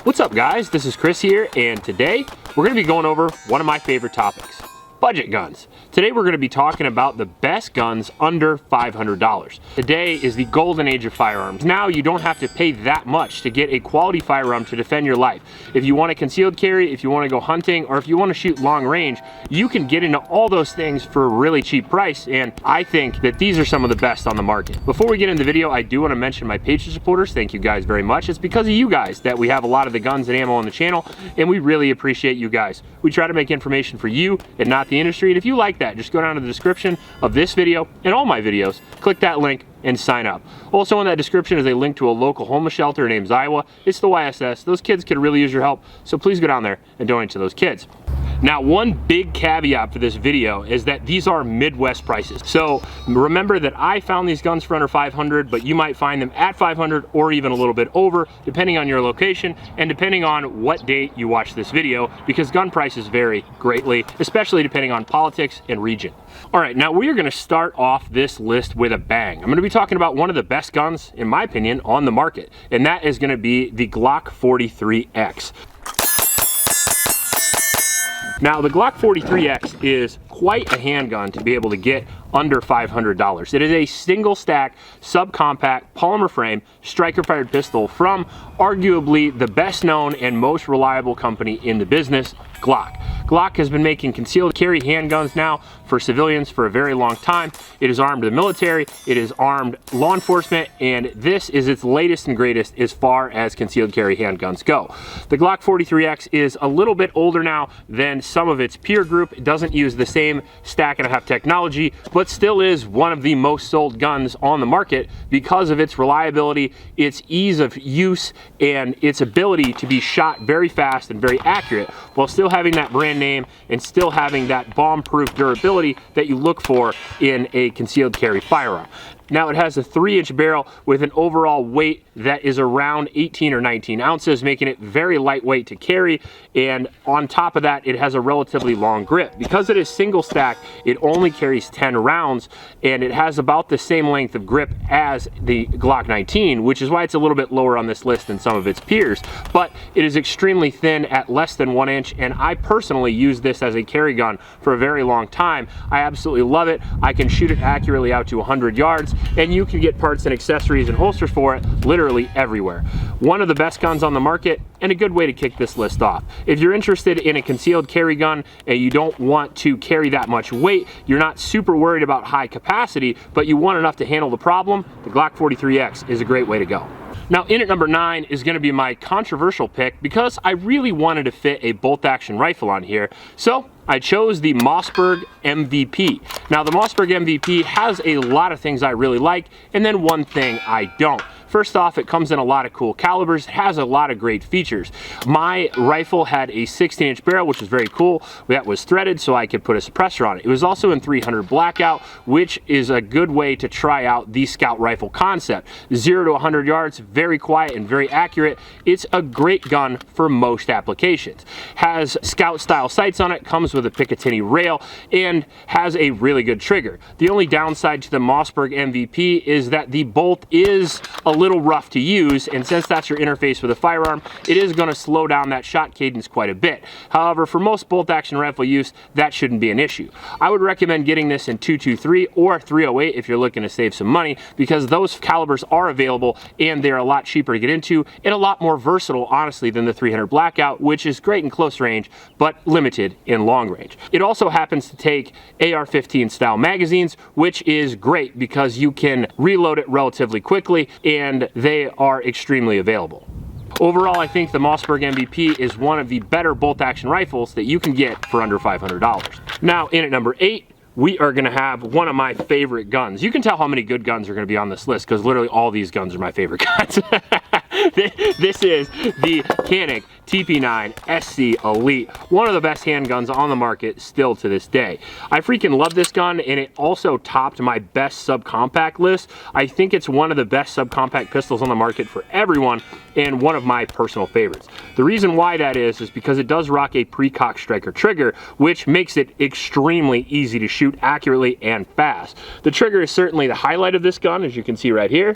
What's up guys, this is Chris here, and today we're going to be going over one of my favorite topics, budget guns. Today we're going to be talking about the best guns under $500. Today is the golden age of firearms. Now you don't have to pay that much to get a quality firearm to defend your life. If you want a concealed carry, if you want to go hunting, or if you want to shoot long range, you can get into all those things for a really cheap price, and I think that these are some of the best on the market. Before we get into the video, I do want to mention my Patreon supporters. Thank you guys very much. It's because of you guys that we have a lot of the guns and ammo on the channel, and we really appreciate you guys. We try to make information for you and not the industry, and if you like that, just go down to the description of this video and all my videos, click that link and sign up. Also in that description is a link to a local homeless shelter named Iowa. It's the YSS. Those kids could really use your help, so please go down there and donate to those kids. Now, one big caveat for this video is that these are Midwest prices. So remember that I found these guns for under $500, but you might find them at $500 or even a little bit over, depending on your location and depending on what date you watch this video, because gun prices vary greatly, especially depending on politics and region. All right, now we are gonna start off this list with a bang. I'm gonna be talking about one of the best guns, in my opinion, on the market, and that is gonna be the Glock 43X. Now, the Glock 43X is quite a handgun to be able to get under $500. It is a single stack, subcompact, polymer frame, striker fired pistol from arguably the best known and most reliable company in the business, Glock. Glock has been making concealed carry handguns now for civilians for a very long time. It is armed the military, it is armed law enforcement, and this is its latest and greatest as far as concealed carry handguns go. The Glock 43X is a little bit older now than some of its peer group. It doesn't use the same stack and a half technology, but still is one of the most sold guns on the market because of its reliability, its ease of use, and its ability to be shot very fast and very accurate while still having that brand name and still having that bomb-proof durability that you look for in a concealed carry firearm. Now, it has a 3-inch barrel with an overall weight that is around 18 or 19 ounces, making it very lightweight to carry, and on top of that, it has a relatively long grip. Because it is single stack, it only carries 10 rounds, and it has about the same length of grip as the Glock 19, which is why it's a little bit lower on this list than some of its peers, but it is extremely thin at less than 1 inch, and I personally use this as a carry gun for a very long time. I absolutely love it. I can shoot it accurately out to 100 yards, and you can get parts and accessories and holsters for it literally everywhere. One of the best guns on the market and a good way to kick this list off. If you're interested in a concealed carry gun and you don't want to carry that much weight, you're not super worried about high capacity, but you want enough to handle the problem, the Glock 43X is a great way to go. Now, in at number 9 is going to be my controversial pick because I really wanted to fit a bolt-action rifle on here, so I chose the Mossberg MVP. Now, the Mossberg MVP has a lot of things I really like, and then one thing I don't. First off, it comes in a lot of cool calibers. It has a lot of great features. My rifle had a 16-inch barrel, which was very cool. That was threaded so I could put a suppressor on it. It was also in 300 blackout, which is a good way to try out the scout rifle concept. 0 to 100 yards, very quiet and very accurate. It's a great gun for most applications. Has scout style sights on it, comes with a Picatinny rail, and has a really good trigger. The only downside to the Mossberg MVP is that the bolt is a little rough to use, and since that's your interface with a firearm, it is going to slow down that shot cadence quite a bit. However, for most bolt action rifle use, that shouldn't be an issue. I would recommend getting this in 223 or 308 if you're looking to save some money, because those calibers are available and they're a lot cheaper to get into and a lot more versatile, honestly, than the 300 blackout, which is great in close range but limited in long range. It also happens to take AR-15 style magazines, which is great because you can reload it relatively quickly and they are extremely available. Overall, I think the Mossberg MVP is one of the better bolt-action rifles that you can get for under $500. Now, in at number 8, we are going to have one of my favorite guns. You can tell how many good guns are going to be on this list because literally all these guns are my favorite guns. This is the Canik TP9 SC Elite, one of the best handguns on the market still to this day. I freaking love this gun, and it also topped my best subcompact list. I think it's one of the best subcompact pistols on the market for everyone and one of my personal favorites. The reason why that is because it does rock a pre-cocked striker trigger, which makes it extremely easy to shoot accurately and fast. The trigger is certainly the highlight of this gun, as you can see right here.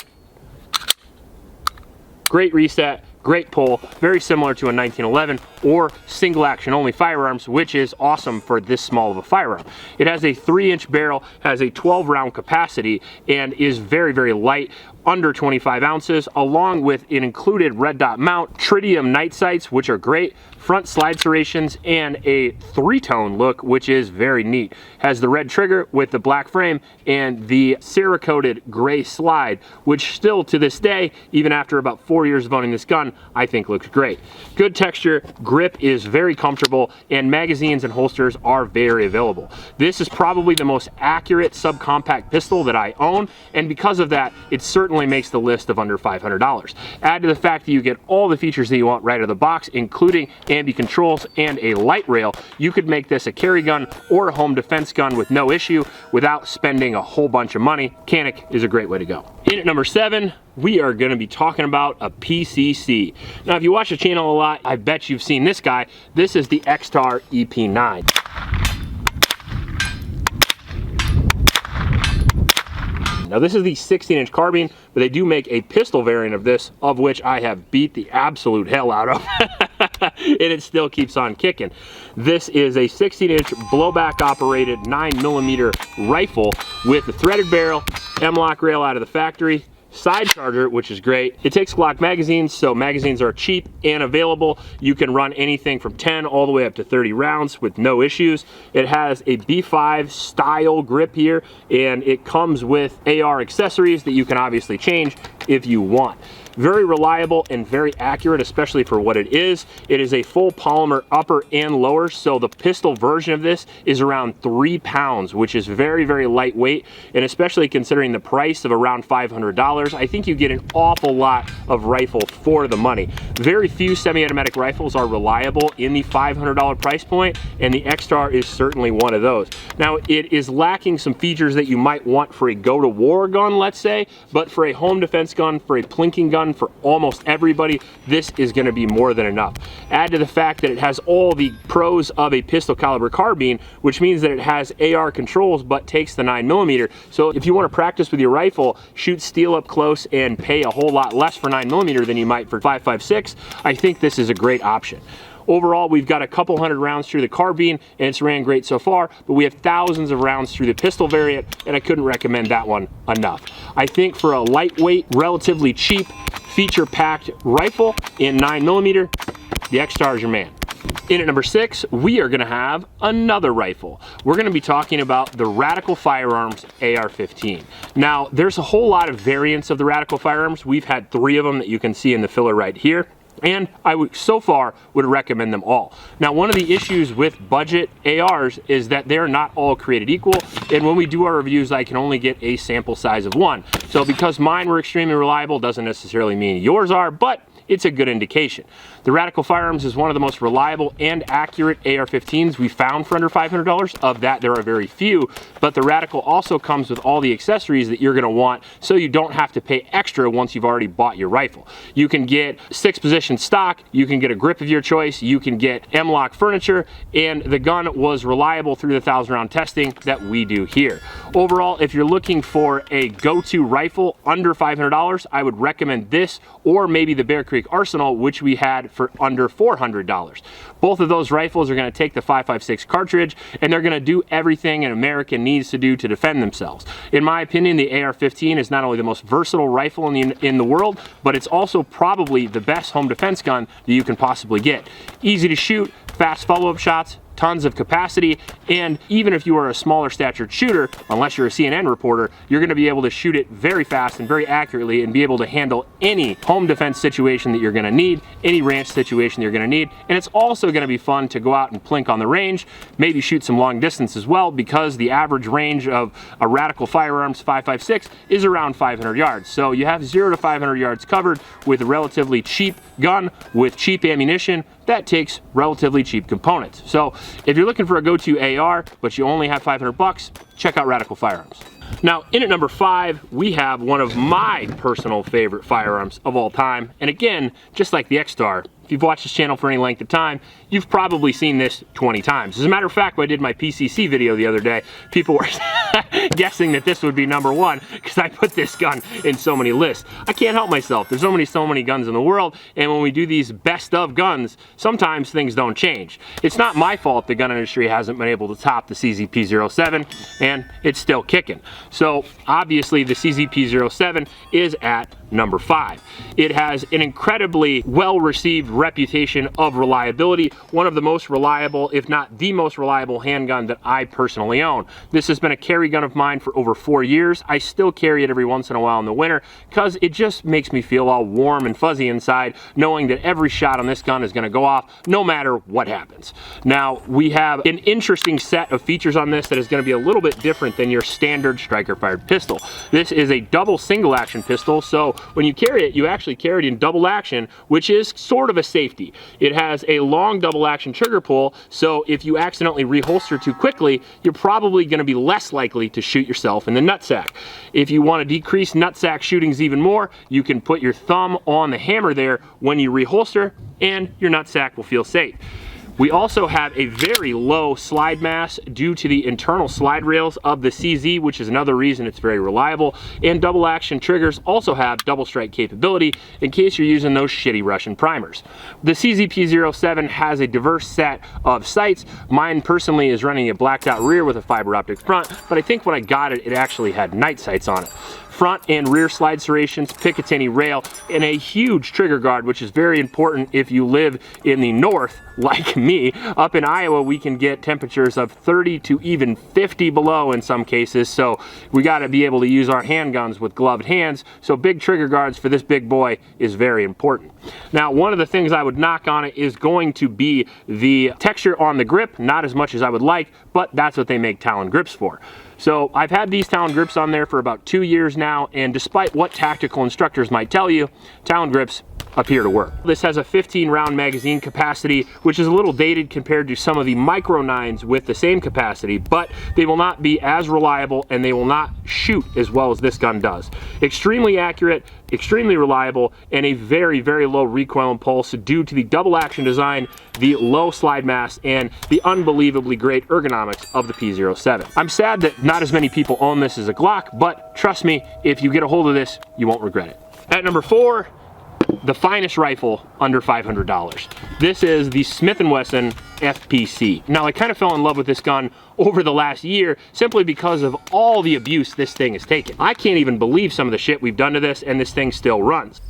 Great reset, great pull, very similar to a 1911 or single action only firearms, which is awesome for this small of a firearm. It has a 3-inch barrel, has a 12 round capacity, and is very, very light, under 25 ounces, along with an included red dot mount, tritium night sights, which are great, front slide serrations, and a 3-tone look, which is very neat. Has the red trigger with the black frame and the Cerakoted gray slide, which still to this day, even after about 4 years of owning this gun, I think looks great. Good texture, grip is very comfortable, and magazines and holsters are very available. This is probably the most accurate subcompact pistol that I own, and because of that, it certainly makes the list of under $500. Add to the fact that you get all the features that you want right out of the box, including ambi controls and a light rail. You could make this a carry gun or a home defense gun with no issue without spending a whole bunch of money. Canic is a great way to go. In at number 7, we are going to be talking about a PCC. Now, if you watch the channel a lot, I bet you've seen this guy. This is the X-Tar EP9. Now this is the 16-inch carbine, but they do make a pistol variant of this, of which I have beat the absolute hell out of, and it still keeps on kicking. This is a 16-inch blowback operated 9mm rifle with a threaded barrel, M-lock rail out of the factory, side charger, which is great. It takes Glock magazines, so magazines are cheap and available. You can run anything from 10 all the way up to 30 rounds with no issues. It has a B5 style grip here, and it comes with AR accessories that you can obviously change if you want. Very reliable and very accurate, especially for what it is. It is a full polymer upper and lower, so the pistol version of this is around 3 pounds, which is very, very lightweight, and especially considering the price of around $500, I think you get an awful lot of rifle for the money. Very few semi-automatic rifles are reliable in the $500 price point, and the X-Tar is certainly one of those. Now, it is lacking some features that you might want for a go-to-war gun, let's say, but for a home defense gun, for a plinking gun, for almost everybody, this is going to be more than enough. Add to the fact that it has all the pros of a pistol caliber carbine, which means that it has AR controls but takes the 9mm. So if you want to practice with your rifle, shoot steel up close and pay a whole lot less for 9mm than you might for 5.56, I think this is a great option. Overall, we've got a couple hundred rounds through the carbine, and it's ran great so far, but we have thousands of rounds through the pistol variant, and I couldn't recommend that one enough. I think for a lightweight, relatively cheap, feature-packed rifle in 9mm, the X-Tar is your man. In at number 6, we are going to have another rifle. We're going to be talking about the Radical Firearms AR-15. Now, there's a whole lot of variants of the Radical Firearms. We've had 3 of them that you can see in the filler right here, and I would so far would recommend them all. Now, one of the issues with budget ARs is that they're not all created equal, and when we do our reviews, I can only get a sample size of 1. So because mine were extremely reliable doesn't necessarily mean yours are, but it's a good indication. The Radical Firearms is one of the most reliable and accurate AR-15s we found for under $500. Of that, there are very few, but the Radical also comes with all the accessories that you're gonna want, so you don't have to pay extra once you've already bought your rifle. You can get 6-position stock, you can get a grip of your choice, you can get M-lock furniture, and the gun was reliable through the 1,000-round testing that we do here. Overall, if you're looking for a go-to rifle under $500, I would recommend this, or maybe the Bear Creek Arsenal, which we had for under $400. Both of those rifles are going to take the 5.56 cartridge, and they're going to do everything an American needs to do to defend themselves. In my opinion, the AR-15 is not only the most versatile rifle in the world, but it's also probably the best home defense gun that you can possibly get. Easy to shoot, fast follow-up shots, tons of capacity, and even if you are a smaller statured shooter, unless you're a CNN reporter, you're going to be able to shoot it very fast and very accurately and be able to handle any home defense situation that you're going to need, any ranch situation you're going to need. And it's also going to be fun to go out and plink on the range, maybe shoot some long distance as well, because the average range of a Radical Firearms 5.56 is around 500 yards. So you have 0 to 500 yards covered with a relatively cheap gun with cheap ammunition that takes relatively cheap components. So if you're looking for a go-to AR, but you only have 500 bucks, check out Radical Firearms. Now, in at number 5, we have one of my personal favorite firearms of all time. And again, just like the X-Tar, if you've watched this channel for any length of time, you've probably seen this 20 times. As a matter of fact, when I did my PCC video the other day, people were guessing that this would be number one because I put this gun in so many lists. I can't help myself. There's so many guns in the world, and when we do these best of guns, sometimes things don't change. It's not my fault the gun industry hasn't been able to top the CZ P365, and it's still kicking. So obviously the CZ P365 is at number 5. It has an incredibly well-received reputation of reliability, one of the most reliable, if not the most reliable handgun that I personally own. This has been a carry gun of mine for over 4 years. I still carry it every once in a while in the winter because it just makes me feel all warm and fuzzy inside knowing that every shot on this gun is going to go off no matter what happens. Now, we have an interesting set of features on this that is going to be a little bit different than your standard striker-fired pistol. This is a double single-action pistol, so when you carry it, you actually carry it in double action, which is sort of a safety. It has a long double action trigger pull, so if you accidentally reholster too quickly, you're probably going to be less likely to shoot yourself in the nutsack. If you want to decrease nutsack shootings even more, you can put your thumb on the hammer there when you reholster, and your nutsack will feel safe. We also have a very low slide mass due to the internal slide rails of the CZ, which is another reason it's very reliable. And double action triggers also have double strike capability in case you're using those shitty Russian primers. The CZ P365 has a diverse set of sights. Mine personally is running a blacked out rear with a fiber optic front, but I think when I got it, it actually had night sights on it. Front and rear slide serrations, Picatinny rail, and a huge trigger guard, which is very important if you live in the north, like me. Up in Iowa, we can get temperatures of 30 to even 50 below in some cases, so we got to be able to use our handguns with gloved hands, so big trigger guards for this big boy is very important. Now, one of the things I would knock on it is going to be the texture on the grip, not as much as I would like, but that's what they make Talon grips for. So I've had these Talon grips on there for about 2 years now, and despite what tactical instructors might tell you, Talon grips appear to work. This has a 15 round magazine capacity, which is a little dated compared to some of the micro 9s with the same capacity, but they will not be as reliable and they will not shoot as well as this gun does. Extremely accurate, extremely reliable, and a very, very low recoil impulse due to the double action design, the low slide mass, and the unbelievably great ergonomics of the P365. I'm sad that not as many people own this as a Glock, but trust me, if you get a hold of this, you won't regret it. At number 4, the finest rifle under $500. This is the Smith & Wesson FPC. Now, I kind of fell in love with this gun over the last year simply because of all the abuse this thing has taken. I can't even believe some of the shit we've done to this, and this thing still runs.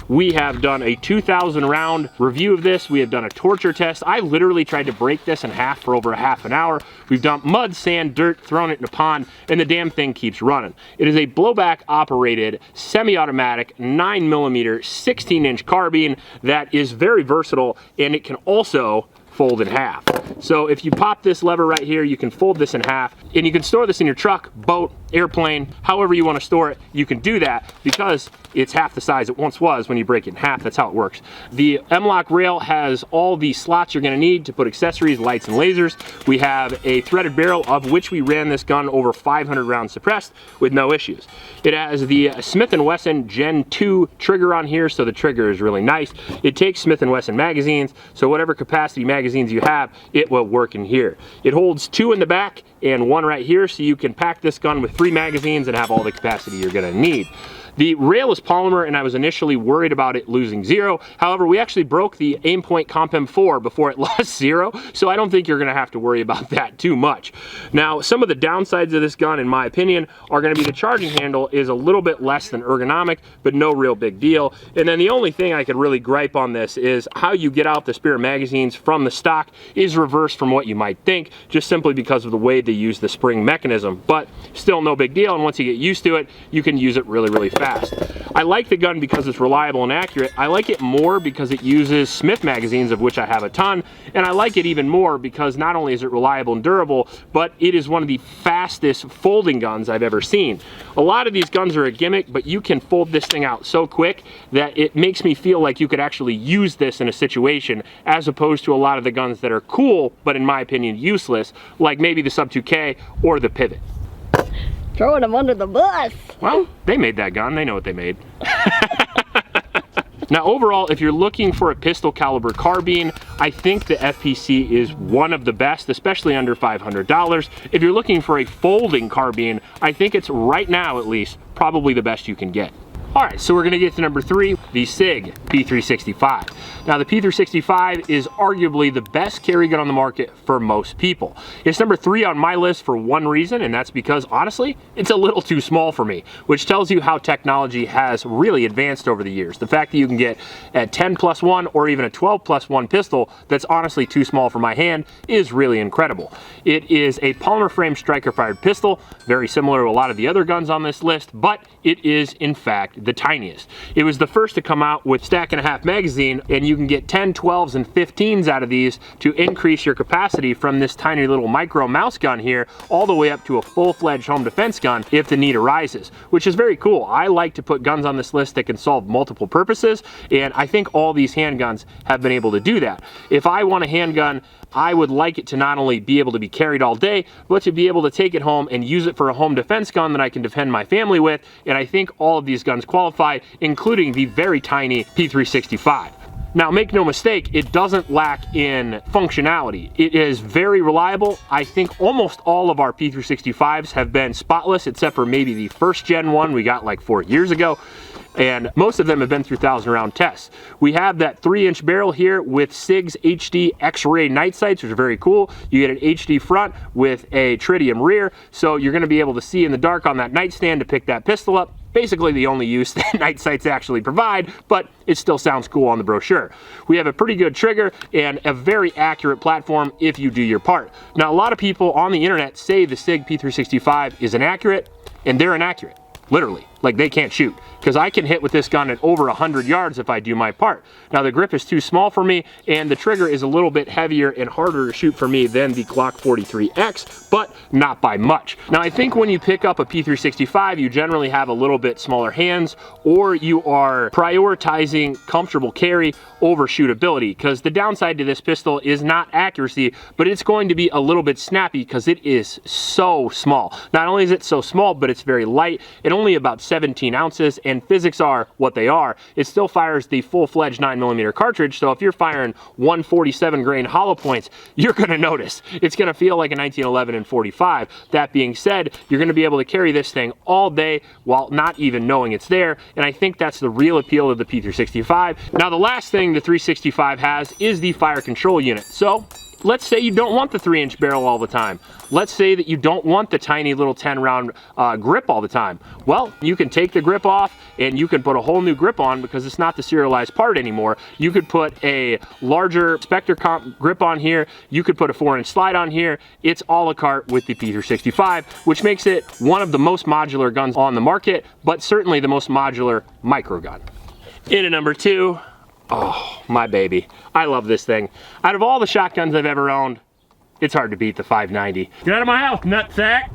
We have done a 2,000 round review of this. We have done a torture test. I literally tried to break this in half for over a half an hour. We've dumped mud, sand, dirt, thrown it in a pond, and the damn thing keeps running. It is a blowback operated, semi-automatic, 9mm, 16-inch carbine that is very versatile, and it can also fold in half. So if you pop this lever right here, you can fold this in half, and you can store this in your truck, boat, airplane, however you want to store it, you can do that because it's half the size it once was when you break it in half. That's how it works. The M-LOK rail has all the slots you're going to need to put accessories, lights, and lasers. We have a threaded barrel, of which we ran this gun over 500 rounds suppressed with no issues. It has the Smith & Wesson Gen 2 trigger on here, so the trigger is really nice. It takes Smith & Wesson magazines, so whatever capacity magazines you have, it will work in here. It holds 2 in the back and 1 right here, so you can pack this gun with 3 magazines and have all the capacity you're going to need. The rail is polymer, and I was initially worried about it losing 0. However, we actually broke the Aimpoint Comp M4 before it lost 0, so I don't think you're going to have to worry about that too much. Now, some of the downsides of this gun, in my opinion, are going to be the charging handle is a little bit less than ergonomic, but no real big deal. And then the only thing I could really gripe on this is how you get out the spare magazines from the stock is reversed from what you might think, just simply because of the way they use the spring mechanism. But still no big deal, and once you get used to it, you can use it really, really fast. I like the gun because it's reliable and accurate. I like it more because it uses Smith magazines, of which I have a ton, and I like it even more because not only is it reliable and durable, but it is one of the fastest folding guns I've ever seen. A lot of these guns are a gimmick, but you can fold this thing out so quick that it makes me feel like you could actually use this in a situation, as opposed to a lot of the guns that are cool, but in my opinion useless, like maybe the Sub 2K or the Pivot. Throwing them under the bus. Well, they made that gun. They know what they made. Now overall, if you're looking for a pistol caliber carbine, I think the FPC is one of the best, especially under $500. If you're looking for a folding carbine, I think it's, right now at least, probably the best you can get. All right, so we're gonna get to number 3, the Sig P365. Now the P365 is arguably the best carry gun on the market for most people. It's number 3 on my list for one reason, and that's because honestly, it's a little too small for me, which tells you how technology has really advanced over the years. The fact that you can get a 10+1 or even a 12+1 pistol that's honestly too small for my hand is really incredible. It is a polymer frame striker fired pistol, very similar to a lot of the other guns on this list, but it is in fact the tiniest. It was the first to come out with stack and a half magazine, and you can get 10, 12s, and 15s out of these to increase your capacity from this tiny little micro mouse gun here all the way up to a full-fledged home defense gun if the need arises, which is very cool. I like to put guns on this list that can solve multiple purposes, and I think all these handguns have been able to do that. If I want a handgun, I would like it to not only be able to be carried all day, but to be able to take it home and use it for a home defense gun that I can defend my family with, and I think all of these guns qualify, including the very tiny P365. Now, make no mistake, it doesn't lack in functionality. It is very reliable. I think almost all of our P365s have been spotless, except for maybe the first gen one we got like 4 years ago. And most of them have been through 1,000 round tests. We have that 3-inch barrel here with Sig's HD X-ray night sights, which are very cool. You get an HD front with a tritium rear, so you're gonna be able to see in the dark on that nightstand to pick that pistol up. Basically the only use that night sights actually provide, but it still sounds cool on the brochure. We have a pretty good trigger and a very accurate platform if you do your part. Now, a lot of people on the internet say the Sig P365 is inaccurate, and they're inaccurate. Literally, like they can't shoot, because I can hit with this gun at over 100 yards if I do my part. Now the grip is too small for me, and the trigger is a little bit heavier and harder to shoot for me than the Glock 43X, but not by much. Now I think when you pick up a P365, you generally have a little bit smaller hands, or you are prioritizing comfortable carry over shootability, because the downside to this pistol is not accuracy, but it's going to be a little bit snappy because it is so small. Not only is it so small, but it's very light. It only about 17 ounces, and physics are what they are. It still fires the full-fledged 9mm cartridge, so if you're firing 147 grain hollow points, you're gonna notice. It's gonna feel like a 1911 and 45. That being said, you're gonna be able to carry this thing all day while not even knowing it's there, and I think that's the real appeal of the P365. Now the last thing the 365 has is the fire control unit. So let's say you don't want the 3-inch barrel all the time. Let's say that you don't want the tiny little 10-round grip all the time. Well, you can take the grip off and you can put a whole new grip on, because it's not the serialized part anymore. You could put a larger Spectre comp grip on here. You could put a 4-inch slide on here. It's a la carte with the P365, which makes it one of the most modular guns on the market, but certainly the most modular micro gun. In at number 2, oh, my baby. I love this thing. Out of all the shotguns I've ever owned, it's hard to beat the 590. Get out of my house, nutsack!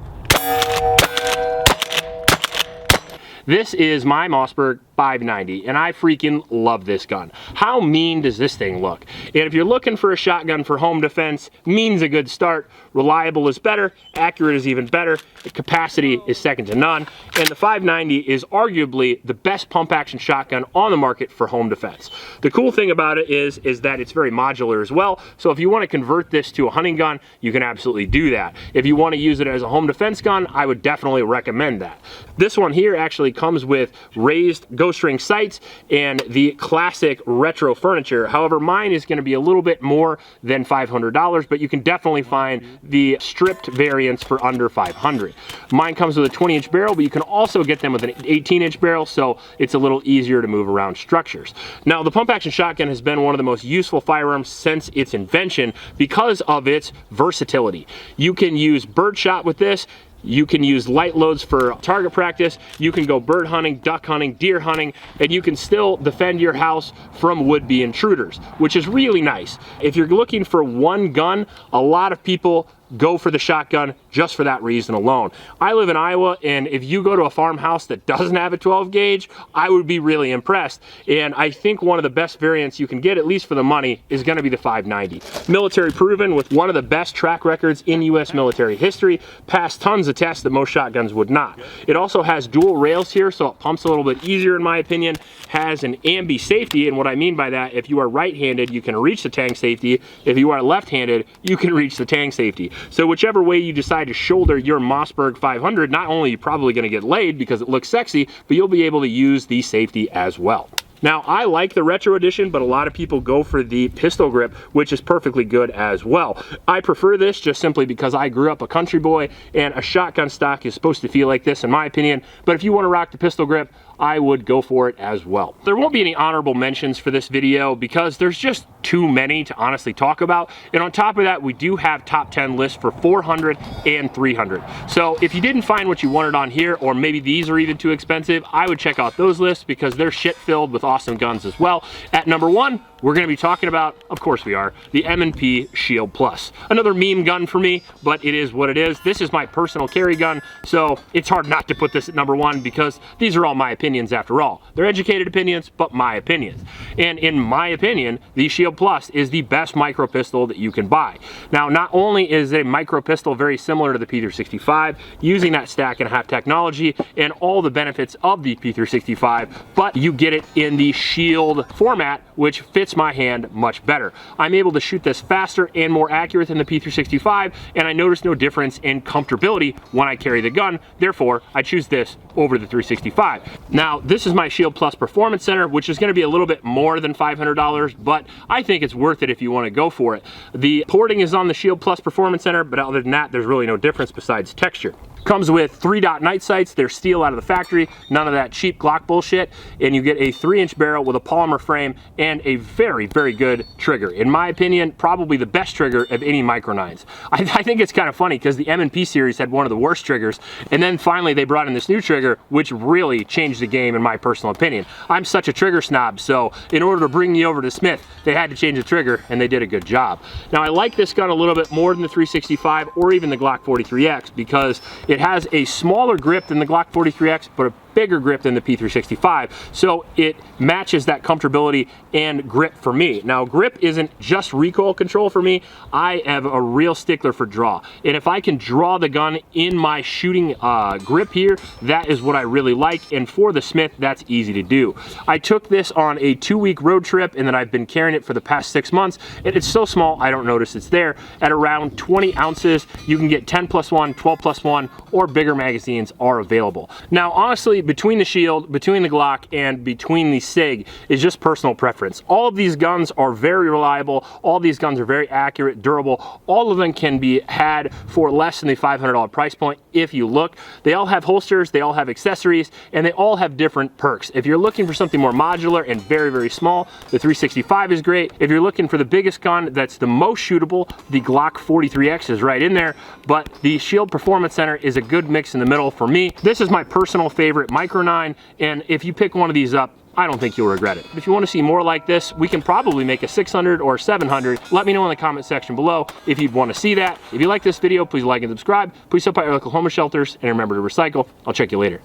This is my Mossberg 590, and I freaking love this gun. How mean does this thing look? And if you're looking for a shotgun for home defense, mean's a good start. Reliable is better, accurate is even better, the capacity is second to none, and the 590 is arguably the best pump action shotgun on the market for home defense. The cool thing about it is that it's very modular as well, so if you want to convert this to a hunting gun, you can absolutely do that. If you want to use it as a home defense gun, I would definitely recommend that. This one here actually comes with raised ghost ring sights and the classic retro furniture. However, mine is going to be a little bit more than $500, but you can definitely find the stripped variants for under $500. Mine comes with a 20-inch barrel, but you can also get them with an 18-inch barrel, so it's a little easier to move around structures. Now, the pump action shotgun has been one of the most useful firearms since its invention because of its versatility. You can use birdshot with this. You can use light loads for target practice, you can go bird hunting, duck hunting, deer hunting, and you can still defend your house from would-be intruders, which is really nice. If you're looking for one gun, a lot of people go for the shotgun just for that reason alone. I live in Iowa, and if you go to a farmhouse that doesn't have a 12 gauge, I would be really impressed. And I think one of the best variants you can get, at least for the money, is gonna be the 590. Military proven with one of the best track records in US military history, passed tons of tests that most shotguns would not. It also has dual rails here, so it pumps a little bit easier in my opinion, has an ambi safety, and what I mean by that, if you are right-handed, you can reach the tang safety. If you are left-handed, you can reach the tang safety. So whichever way you decide to shoulder your Mossberg 500, not only are you probably gonna get laid because it looks sexy, but you'll be able to use the safety as well. Now, I like the retro edition, but a lot of people go for the pistol grip, which is perfectly good as well. I prefer this just simply because I grew up a country boy, and a shotgun stock is supposed to feel like this in my opinion, but if you want to rock the pistol grip, I would go for it as well. There won't be any honorable mentions for this video because there's just too many to honestly talk about. And on top of that, we do have top 10 lists for 400 and 300. So if you didn't find what you wanted on here, or maybe these are even too expensive, I would check out those lists because they're shit filled with awesome guns as well. At number 1, we're gonna be talking about, of course we are, the M&P Shield Plus. Another meme gun for me, but it is what it is. This is my personal carry gun, so it's hard not to put this at number 1 because these are all my opinions after all. They're educated opinions, but my opinions. And in my opinion, the Shield Plus is the best micro pistol that you can buy. Now, not only is a micro pistol very similar to the P365, using that stack and a half technology and all the benefits of the P365, but you get it in the Shield format, which fits my hand much better. I'm able to shoot this faster and more accurate than the P365, and I notice no difference in comfortability when I carry the gun. Therefore, I choose this over the 365. Now, this is my Shield Plus Performance Center, which is gonna be a little bit more than $500, but I think it's worth it if you wanna go for it. The porting is on the Shield Plus Performance Center, but other than that, there's really no difference besides texture. Comes with 3-dot night sights. They're steel out of the factory, none of that cheap Glock bullshit, and you get a 3-inch barrel with a polymer frame and a very, very good trigger. In my opinion, probably the best trigger of any Micro 9s. I think it's kind of funny because the M&P series had one of the worst triggers, and then finally they brought in this new trigger, which really changed the game in my personal opinion. I'm such a trigger snob, so in order to bring me over to Smith, they had to change the trigger, and they did a good job. Now, I like this gun a little bit more than the 365 or even the Glock 43X because it has a smaller grip than the Glock 43X, but a bigger grip than the P365, so it matches that comfortability and grip for me. Now, grip isn't just recoil control for me. I have a real stickler for draw, and if I can draw the gun in my shooting grip here, that is what I really like, and for the Smith, that's easy to do. I took this on a 2-week road trip, and then I've been carrying it for the past 6 months, and it's so small, I don't notice it's there. At around 20 ounces, you can get 10+1, 12+1, or bigger magazines are available. Now, honestly, between the Shield, between the Glock, and between the Sig is just personal preference. All of these guns are very reliable. All these guns are very accurate, durable. All of them can be had for less than the $500 price point if you look. They all have holsters, they all have accessories, and they all have different perks. If you're looking for something more modular and very, very small, the 365 is great. If you're looking for the biggest gun that's the most shootable, the Glock 43X is right in there, but the Shield Performance Center is a good mix in the middle for me. This is my personal favorite Micro 9, and if you pick one of these up, I don't think you'll regret it. If you want to see more like this, we can probably make a 600 or 700. Let me know in the comment section below if you'd want to see that. If you like this video, please like and subscribe. Please support your local homeless shelters, and remember to recycle. I'll check you later.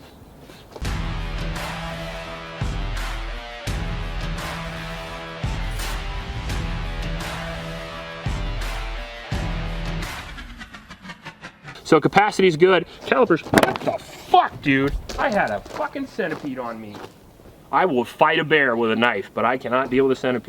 So capacity's good. Calipers, what the fuck, dude? I had a fucking centipede on me. I will fight a bear with a knife, but I cannot deal with a centipede.